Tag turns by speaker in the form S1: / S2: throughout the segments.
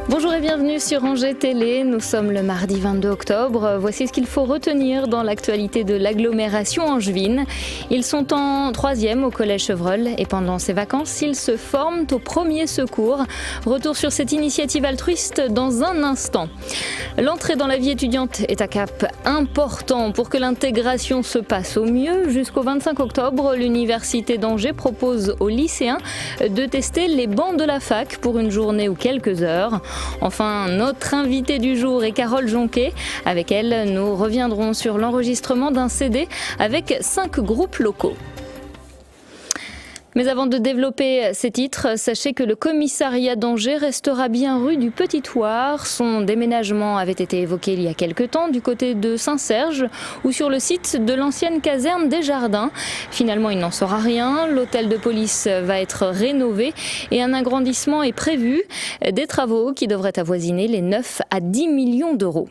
S1: Bonjour et bienvenue sur Angers Télé. Nous sommes le mardi 22 octobre. Voici ce qu'il faut retenir dans l'actualité de l'agglomération angevine. Ils sont en 3e au collège Chevreul et pendant ces vacances, ils se forment au premier secours. Retour sur cette initiative altruiste dans un instant. L'entrée dans la vie étudiante est un cap important pour que l'intégration se passe au mieux. Jusqu'au 25 octobre, l'université d'Angers propose aux lycéens de tester les bancs de la fac pour une journée ou quelques heures. Enfin, notre invitée du jour est Carole Jonquet. Avec elle, nous reviendrons sur l'enregistrement d'un CD avec 5 groupes locaux. Mais avant de développer ces titres, sachez que le commissariat d'Angers restera bien rue du Petit Thouars. Son déménagement avait été évoqué il y a quelque temps du côté de Saint-Serge ou sur le site de l'ancienne caserne des Jardins. Finalement, il n'en sera rien. L'hôtel de police va être rénové et un agrandissement est prévu. Des travaux qui devraient avoisiner les 9 à 10 millions d'euros.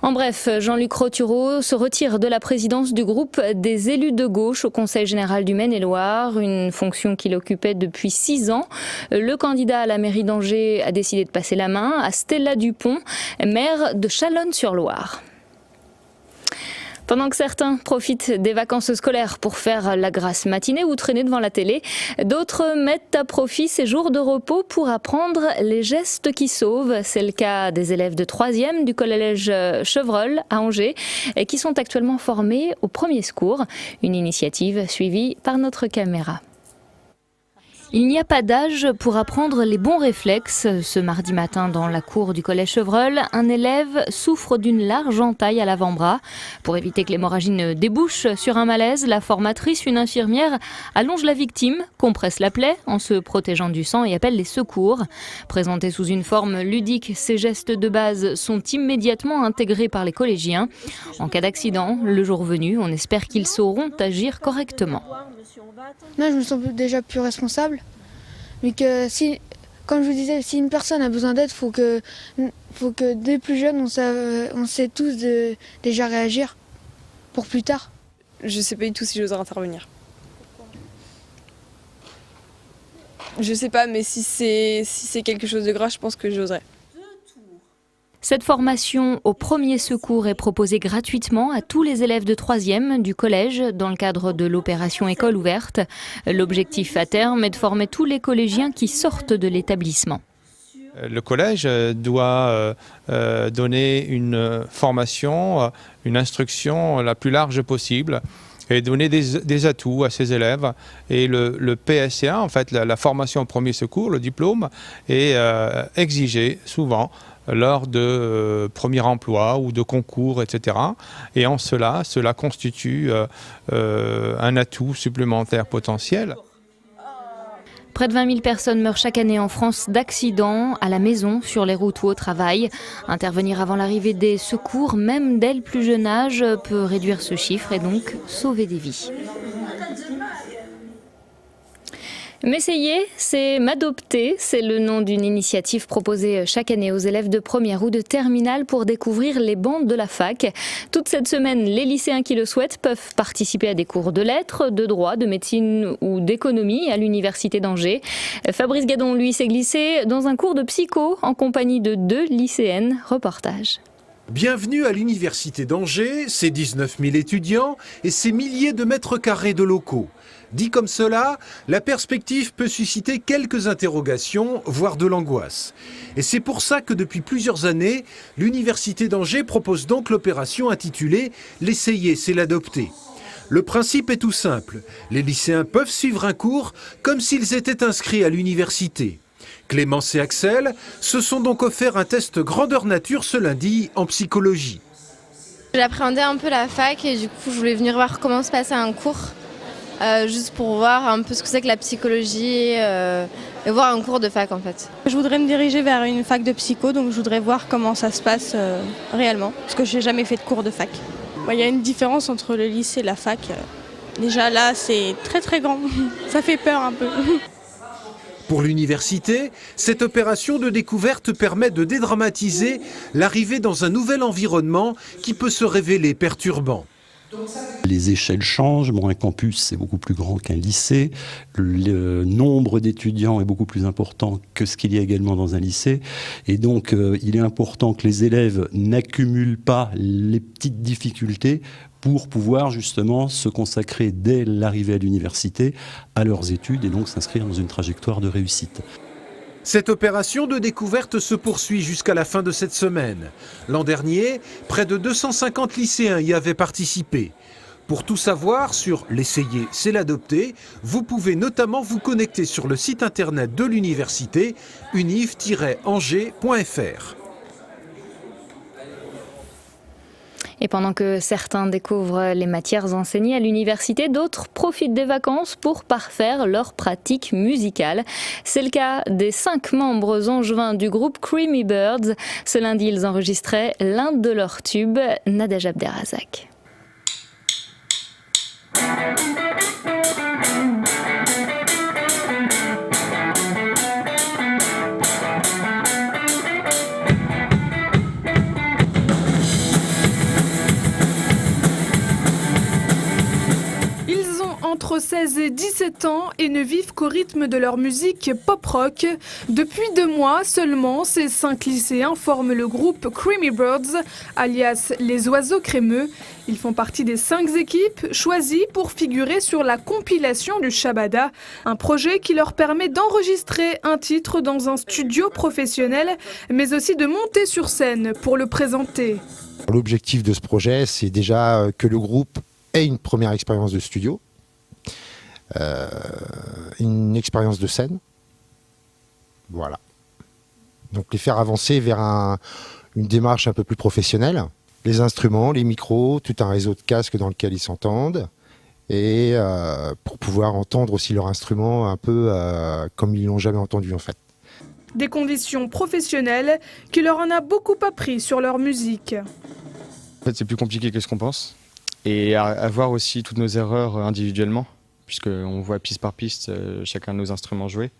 S1: En bref, Jean-Luc Rothureau se retire de la présidence du groupe des élus de gauche au Conseil général du Maine-et-Loire, une fonction qu'il occupait depuis 6 ans. Le candidat à la mairie d'Angers a décidé de passer la main à Stella Dupont, maire de Chalonnes-sur-Loire. Pendant que certains profitent des vacances scolaires pour faire la grasse matinée ou traîner devant la télé, d'autres mettent à profit ces jours de repos pour apprendre les gestes qui sauvent. C'est le cas des élèves de 3e du collège Chevreul à Angers qui sont actuellement formés au premier secours. Une initiative suivie par notre caméra. Il n'y a pas d'âge pour apprendre les bons réflexes. Ce mardi matin, dans la cour du collège Chevreul, un élève souffre d'une large entaille à l'avant-bras. Pour éviter que l'hémorragie ne débouche sur un malaise, la formatrice, une infirmière, allonge la victime, compresse la plaie en se protégeant du sang et appelle les secours. Présentés sous une forme ludique, ces gestes de base sont immédiatement intégrés par les collégiens. En cas d'accident, le jour venu, on espère qu'ils sauront agir correctement.
S2: Non, je me sens déjà plus responsable. Mais que si, comme je vous disais, si une personne a besoin d'aide, faut que dès plus jeune, on sait tous déjà réagir pour plus tard.
S3: Je sais pas du tout si j'oserais intervenir. Je sais pas, mais si c'est quelque chose de grave, je pense que j'oserais.
S1: Cette formation au premier secours est proposée gratuitement à tous les élèves de 3e du collège dans le cadre de l'opération École ouverte. L'objectif à terme est de former tous les collégiens qui sortent de l'établissement.
S4: Le collège doit donner une formation, une instruction la plus large possible et donner des atouts à ses élèves. Et le PSC1, en fait, la formation au premier secours, le diplôme, est exigé souvent lors de premier emploi ou de concours, etc. Et en cela constitue un atout supplémentaire potentiel.
S1: Près de 20 000 personnes meurent chaque année en France d'accidents, à la maison, sur les routes ou au travail. Intervenir avant l'arrivée des secours, même dès le plus jeune âge, peut réduire ce chiffre et donc sauver des vies. M'essayer, c'est m'adopter. C'est le nom d'une initiative proposée chaque année aux élèves de première ou de terminale pour découvrir les bancs de la fac. Toute cette semaine, les lycéens qui le souhaitent peuvent participer à des cours de lettres, de droit, de médecine ou d'économie à l'université d'Angers. Fabrice Gadon, lui, s'est glissé dans un cours de psycho en compagnie de 2 lycéennes. Reportage.
S5: Bienvenue à l'université d'Angers, ses 19 000 étudiants et ses milliers de mètres carrés de locaux. Dit comme cela, la perspective peut susciter quelques interrogations, voire de l'angoisse. Et c'est pour ça que depuis plusieurs années, l'université d'Angers propose donc l'opération intitulée « L'essayer, c'est l'adopter ». Le principe est tout simple, les lycéens peuvent suivre un cours comme s'ils étaient inscrits à l'université. Clémence et Axel se sont donc offerts un test grandeur nature ce lundi en psychologie.
S6: J'appréhendais un peu la fac et du coup je voulais venir voir comment se passait un cours, juste pour voir un peu ce que c'est que la psychologie et voir un cours de fac en fait.
S7: Je voudrais me diriger vers une fac de psycho, donc je voudrais voir comment ça se passe réellement, parce que je n'ai jamais fait de cours de fac. Il y a une différence entre le lycée et la fac. Déjà là c'est très très grand, ça fait peur un peu.
S5: Pour l'université, cette opération de découverte permet de dédramatiser l'arrivée dans un nouvel environnement qui peut se révéler perturbant.
S8: Les échelles changent, un campus c'est beaucoup plus grand qu'un lycée, le nombre d'étudiants est beaucoup plus important que ce qu'il y a également dans un lycée, et donc il est important que les élèves n'accumulent pas les petites difficultés pour pouvoir justement se consacrer dès l'arrivée à l'université à leurs études et donc s'inscrire dans une trajectoire de réussite.
S5: Cette opération de découverte se poursuit jusqu'à la fin de cette semaine. L'an dernier, près de 250 lycéens y avaient participé. Pour tout savoir sur l'essayer, c'est l'adopter, vous pouvez notamment vous connecter sur le site internet de l'université, univ-angers.fr.
S1: Et pendant que certains découvrent les matières enseignées à l'université, d'autres profitent des vacances pour parfaire leur pratique musicale. C'est le cas des 5 membres angevins du groupe Creamy Birds. Ce lundi, ils enregistraient l'un de leurs tubes, Nadège Abderrazak.
S9: Entre 16 et 17 ans et ne vivent qu'au rythme de leur musique pop-rock. Depuis 2 mois seulement, ces 5 lycéens forment le groupe Creamy Birds, alias les oiseaux crémeux. Ils font partie des 5 équipes choisies pour figurer sur la compilation du Shabada, un projet qui leur permet d'enregistrer un titre dans un studio professionnel, mais aussi de monter sur scène pour le présenter.
S10: L'objectif de ce projet, c'est déjà que le groupe ait une première expérience de studio. Une expérience de scène, voilà. Donc les faire avancer vers une démarche un peu plus professionnelle. Les instruments, les micros, tout un réseau de casques dans lequel ils s'entendent, et pour pouvoir entendre aussi leur instrument un peu comme ils l'ont jamais entendu en fait.
S9: Des conditions professionnelles qui leur en a beaucoup appris sur leur musique.
S11: En fait, c'est plus compliqué que ce qu'on pense, et à voir aussi toutes nos erreurs individuellement, puisqu'on voit piste par piste chacun de nos instruments jouer.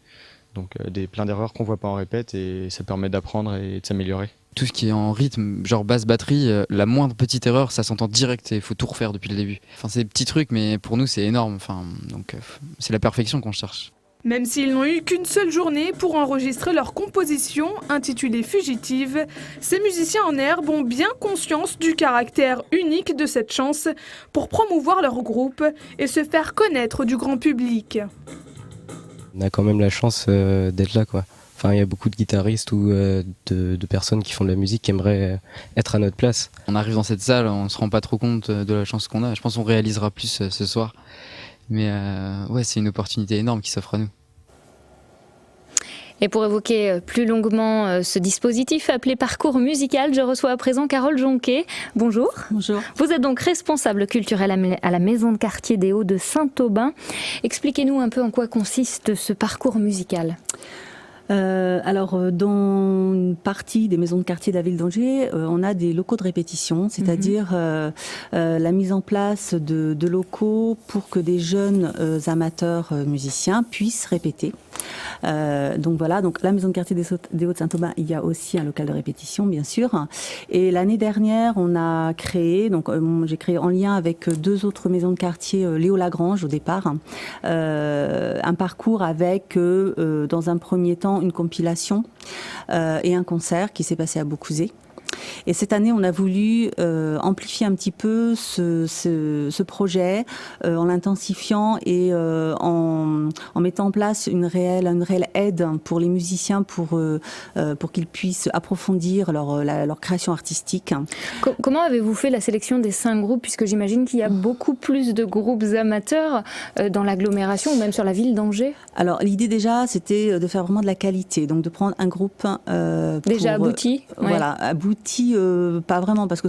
S11: Donc plein d'erreurs qu'on ne voit pas en répète, et ça permet d'apprendre et de s'améliorer.
S12: Tout ce qui est en rythme, genre basse batterie, la moindre petite erreur, ça s'entend direct et il faut tout refaire depuis le début. Enfin, c'est des petits trucs, mais pour nous c'est énorme. Enfin, donc c'est la perfection qu'on cherche.
S9: Même s'ils n'ont eu qu'une seule journée pour enregistrer leur composition, intitulée Fugitive, ces musiciens en herbe ont bien conscience du caractère unique de cette chance pour promouvoir leur groupe et se faire connaître du grand public.
S13: On a quand même la chance d'être là, quoi. Enfin, il y a beaucoup de guitaristes ou de personnes qui font de la musique qui aimeraient être à notre place.
S12: On arrive dans cette salle, on se rend pas trop compte de la chance qu'on a. Je pense qu'on réalisera plus ce soir. Mais ouais, c'est une opportunité énorme qui s'offre à nous.
S1: Et pour évoquer plus longuement ce dispositif appelé Parcours musical, je reçois à présent Carole Jonquet. Bonjour.
S14: Bonjour.
S1: Vous êtes donc responsable culturelle à la maison de quartier des Hauts de Saint-Aubin. Expliquez-nous un peu en quoi consiste ce parcours musical.
S14: Alors, dans une partie des maisons de quartier de la ville d'Angers, on a des locaux de répétition, c'est-à-dire la mise en place de locaux pour que des jeunes amateurs musiciens puissent répéter. Donc voilà, donc la maison de quartier des Hauts de Saint-Aubin, il y a aussi un local de répétition, bien sûr. Et l'année dernière, on a créé, donc j'ai créé en lien avec 2 autres maisons de quartier, Léo Lagrange au départ, un parcours avec, dans un premier temps, une compilation et un concert qui s'est passé à Beaucouzé. Et cette année, on a voulu amplifier un petit peu ce projet en l'intensifiant et en mettant en place une réelle aide pour les musiciens pour qu'ils puissent approfondir leur création artistique.
S1: Comment avez-vous fait la sélection des 5 groupes, puisque j'imagine qu'il y a beaucoup plus de groupes amateurs dans l'agglomération ou même sur la ville d'Angers?
S14: Alors l'idée déjà, c'était de faire vraiment de la qualité, donc de prendre un groupe
S1: déjà abouti.
S14: Voilà, abouti répartis, pas vraiment, parce que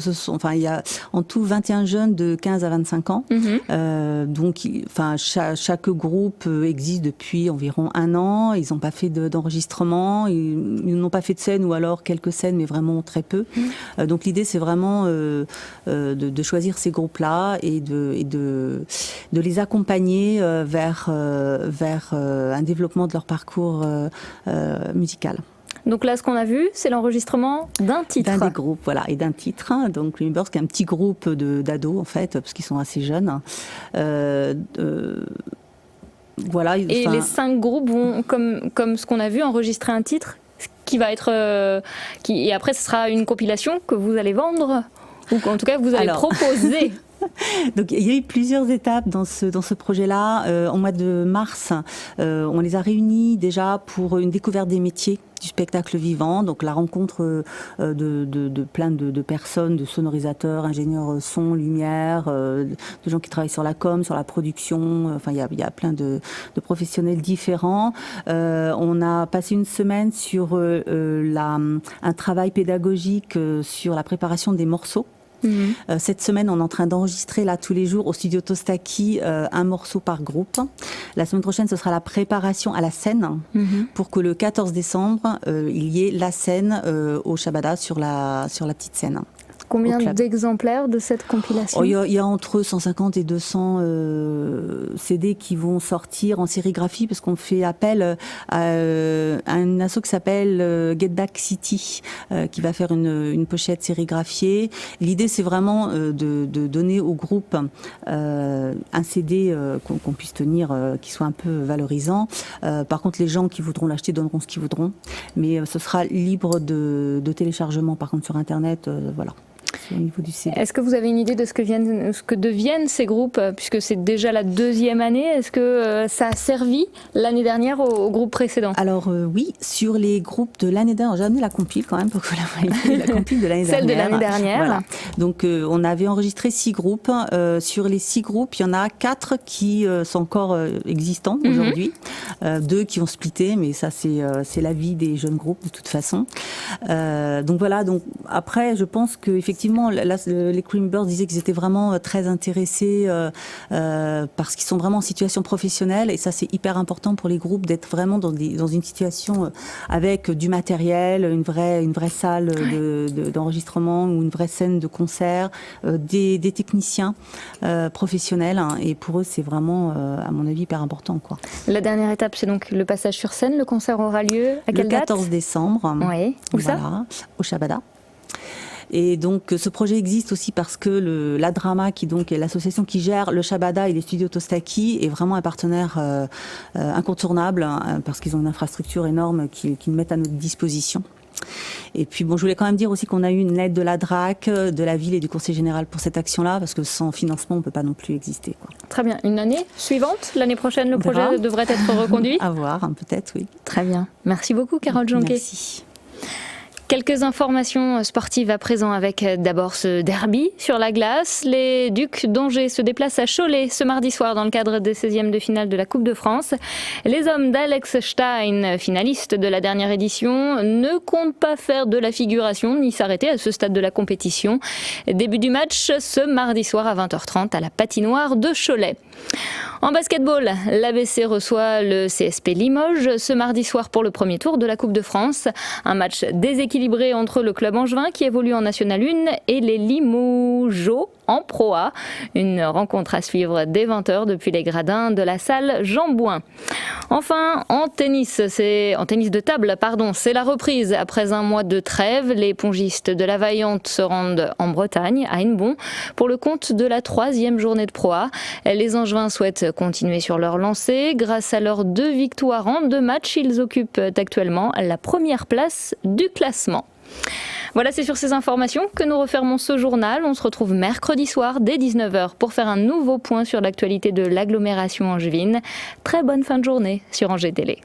S14: il y a en tout 21 jeunes de 15 à 25 ans. Donc, chaque groupe existe depuis environ 1 an. Ils n'ont pas fait d'enregistrement, ils n'ont pas fait de scène, ou alors quelques scènes, mais vraiment très peu. Donc l'idée, c'est vraiment de choisir ces groupes-là et de les accompagner vers un développement de leur parcours musical.
S1: Donc là, ce qu'on a vu, c'est l'enregistrement d'un titre.
S14: D'un des groupes, voilà, et d'un titre. Donc Creamy Birds, qui est un petit groupe d'ados, en fait, parce qu'ils sont assez jeunes. Voilà.
S1: Et les 5 groupes vont, comme ce qu'on a vu, enregistrer un titre qui va être... et après, ce sera une compilation que vous allez vendre, ou en tout cas, vous allez proposer.
S14: Donc il y a eu plusieurs étapes dans ce projet-là. Au mois de mars, on les a réunis déjà pour une découverte des métiers du spectacle vivant, donc la rencontre de plein de personnes, de sonorisateurs, ingénieurs son, lumière, de gens qui travaillent sur la com, sur la production, enfin il y a plein de professionnels différents. On a passé une semaine sur un travail pédagogique sur la préparation des morceaux. Cette semaine, on est en train d'enregistrer là tous les jours au studio Tostaki un morceau par groupe. La semaine prochaine, ce sera la préparation à la scène pour que le 14 décembre, il y ait la scène au Shabada sur la petite scène.
S1: Combien d'exemplaires de cette compilation ?
S14: Il y a entre 150 et 200 CD qui vont sortir en sérigraphie, parce qu'on fait appel à un asso qui s'appelle Get Back City, qui va faire une pochette sérigraphiée. L'idée, c'est vraiment de donner au groupe un CD qu'on puisse tenir, qui soit un peu valorisant. Par contre, les gens qui voudront l'acheter donneront ce qu'ils voudront, mais ce sera libre de téléchargement, par contre, sur Internet, voilà. Au niveau du CD.
S1: Est-ce que vous avez une idée de ce que deviennent ces groupes, puisque c'est déjà la 2e année? Est-ce que ça a servi l'année dernière aux groupes précédents?
S14: Alors oui, sur les groupes de l'année dernière, j'ai amené la compile quand même pour que vous la voyez, la compile de l'année dernière.
S1: Celle de l'année dernière.
S14: Voilà. Donc on avait enregistré 6 groupes. Sur les 6 groupes, il y en a 4 qui sont encore existants aujourd'hui. 2 qui ont splitté, mais ça c'est la vie des jeunes groupes de toute façon. Donc voilà. Donc après, je pense que effectivement, là, les Creamy Birds disaient qu'ils étaient vraiment très intéressés parce qu'ils sont vraiment en situation professionnelle, et ça c'est hyper important pour les groupes d'être vraiment dans une situation avec du matériel, une vraie salle d'enregistrement ou une vraie scène de concert, des techniciens professionnels, hein, et pour eux c'est vraiment à mon avis hyper important, quoi.
S1: La dernière étape, c'est donc le passage sur scène. Le concert aura lieu à quelle date ?
S14: Le 14 décembre.
S1: Oui. Où ça ?
S14: Au Shabada. Et donc ce projet existe aussi parce que la Drama, qui donc est l'association qui gère le Shabada et les studios Tostaki, est vraiment un partenaire incontournable, hein, parce qu'ils ont une infrastructure énorme qu'ils mettent à notre disposition. Et puis bon, je voulais quand même dire aussi qu'on a eu une aide de la DRAC, de la ville et du Conseil général pour cette action-là, parce que sans financement, on ne peut pas non plus exister, quoi.
S1: Très bien. Une année suivante, l'année prochaine, le projet devrait être reconduit ?
S14: À voir, hein, peut-être, oui.
S1: Très bien. Merci beaucoup, Carole Jonquet.
S14: Merci.
S1: Quelques informations sportives à présent, avec d'abord ce derby sur la glace. Les Ducs d'Angers se déplacent à Cholet ce mardi soir dans le cadre des 16e de finale de la Coupe de France. Les hommes d'Alex Stein, finalistes de la dernière édition, ne comptent pas faire de la figuration ni s'arrêter à ce stade de la compétition. Début du match ce mardi soir à 20h30 à la patinoire de Cholet. En basketball, l'ABC reçoit le CSP Limoges ce mardi soir pour le premier tour de la Coupe de France. Un match déséquilibré entre le club angevin qui évolue en National 1 et les Limogeaux en Pro A. Une rencontre à suivre dès 20h depuis les gradins de la salle Jean Bouin. Enfin, en tennis de table, c'est la reprise. Après un mois de trêve, les pongistes de la Vaillante se rendent en Bretagne, à Hennebont, pour le compte de la 3e journée de Pro A. Les Angevins souhaitent continuer sur leur lancée. Grâce à leurs 2 victoires en 2 matchs, ils occupent actuellement la première place du classement. Voilà, c'est sur ces informations que nous refermons ce journal. On se retrouve mercredi soir dès 19h pour faire un nouveau point sur l'actualité de l'agglomération angevine. Très bonne fin de journée sur Angers Télé.